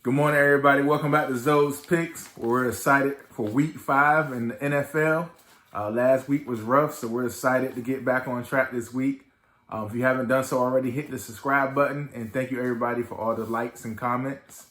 Good morning, everybody. Welcome back to Zoe's Picks. We're excited for Week 5 in the NFL. Last week was rough, so we're excited to get back on track this week. If you haven't done so already, hit the subscribe button. And thank you, everybody, for all the likes and comments.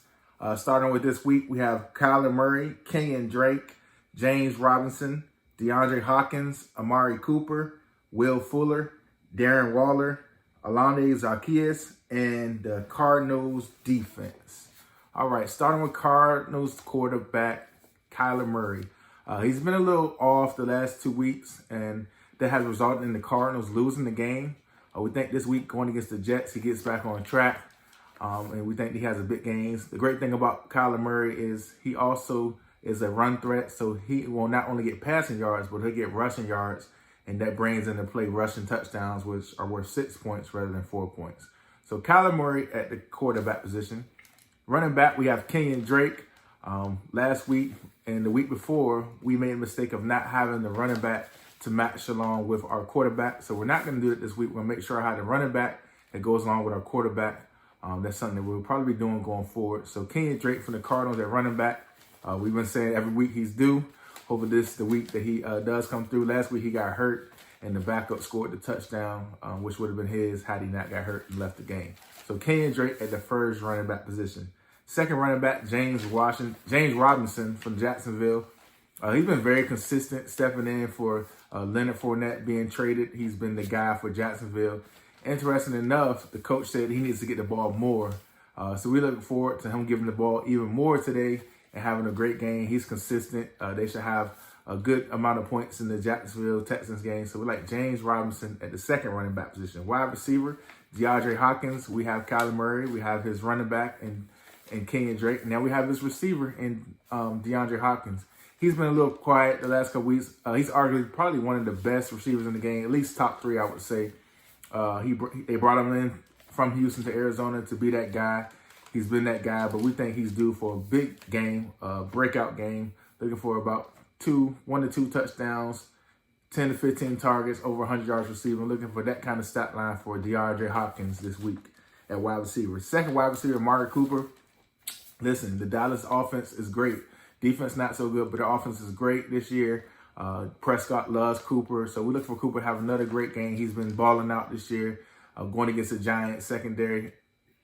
Starting with this week, we have Kyler Murray, Kenyon Drake, James Robinson, DeAndre Hopkins, Amari Cooper, Will Fuller, Darren Waller, Alonde Zaccheaus, and the Cardinals defense. All right, starting with Cardinals quarterback Kyler Murray. He's been a little off the last 2 weeks, and that has resulted in the Cardinals losing the game. We think this week going against the Jets, he gets back on track, and we think he has a big games. The great thing about Kyler Murray is he also is a run threat, so he will not only get passing yards, but he'll get rushing yards, and that brings into play rushing touchdowns, which are worth 6 points rather than 4 points. So Kyler Murray at the quarterback position. Running back, we have Kenyon Drake. Last week and the week before, we made a mistake of not having the running back to match along with our quarterback. So we're not going to do it this week. We're going to make sure I have the running back that goes along with our quarterback. That's something that we'll probably be doing going forward. So Kenyon Drake from the Cardinals at running back. We've been saying every week he's due. Hopefully this is the week that he does come through. Last week he got hurt, and the backup scored the touchdown, which would have been his had he not got hurt and left the game. So Kenyon Drake at the first running back position. Second running back, James Robinson from Jacksonville. He's been very consistent, stepping in for Leonard Fournette being traded. He's been the guy for Jacksonville. Interesting enough, the coach said he needs to get the ball more. So we look forward to him giving the ball even more today and having a great game. He's consistent. They should have a good amount of points in the Jacksonville Texans game. So we like James Robinson at the second running back position. Wide receiver, DeAndre Hopkins. We have Kyler Murray. We have his running back and Kenyon Drake. Now we have his receiver in DeAndre Hopkins. He's been a little quiet the last couple weeks. He's arguably probably one of the best receivers in the game, at least top 3, I would say. They brought him in from Houston to Arizona to be that guy. He's been that guy, but we think he's due for a big game, breakout game. Looking for about 1 to 2 touchdowns, 10 to 15 targets, over 100 yards receiving. Looking for that kind of stat line for DeAndre Hopkins this week at wide receiver. Second wide receiver, Amari Cooper. Listen, the Dallas offense is great. Defense not so good, but the offense is great this year. Prescott loves Cooper, so we look for Cooper to have another great game. He's been balling out this year, going against the Giants secondary.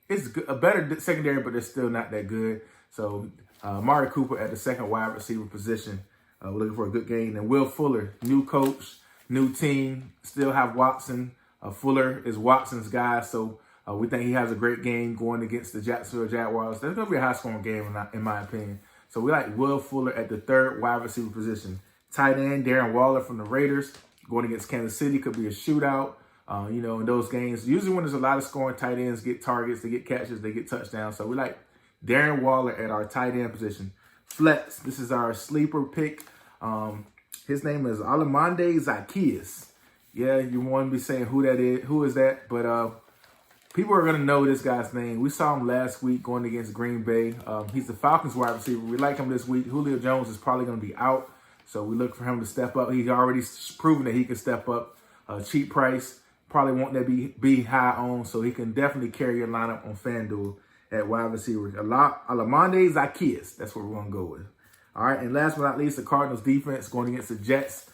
It's a better secondary, but it's still not that good. So Amari Cooper at the second wide receiver position. We're looking for a good game. And Will Fuller, new coach, new team, still have Watson. Fuller is Watson's guy, so we think he has a great game going against the Jacksonville Jaguars. That's going to be a high-scoring game, in my opinion. So we like Will Fuller at the third wide receiver position. Tight end, Darren Waller from the Raiders, going against Kansas City. Could be a shootout, in those games. Usually when there's a lot of scoring, tight ends get targets, they get catches, they get touchdowns. So we like Darren Waller at our tight end position. Flex, this is our sleeper pick. His name is Alonde Zaccheaus. Yeah, you want to be saying who is that, but people are going to know this guy's name. We saw him last week going against Green Bay. He's the Falcons wide receiver. We like him this week. Julio Jones is probably going to be out, so we look for him to step up. He's already proven that he can step up. Cheap price, probably won't that be high on, so he can definitely carry your lineup on FanDuel at wide receiver. Alonde Zaccheaus, that's what we're going to go with. All right, and last but not least, the Cardinals defense going against the Jets.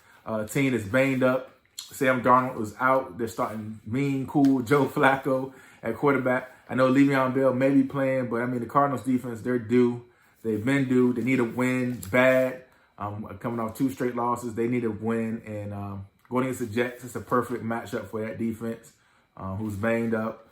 Team is banged up. Sam Darnold was out. They're starting mean, cool Joe Flacco at quarterback. I know Le'Veon Bell may be playing, but, the Cardinals defense, they're due. They've been due. They need a win bad. Coming off 2 straight losses, they need a win. And going against the Jets, it's a perfect matchup for that defense, who's banged up.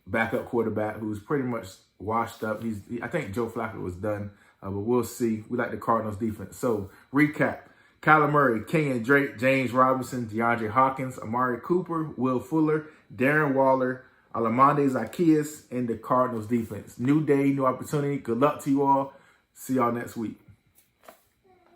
Backup quarterback who's pretty much washed up. I think Joe Flacco was done, but we'll see. We like the Cardinals defense. So, recap. Kyler Murray, Kenyon Drake, James Robinson, DeAndre Hopkins, Amari Cooper, Will Fuller, Darren Waller, Alonde Zaccheaus, and the Cardinals defense. New day, new opportunity. Good luck to you all. See y'all next week.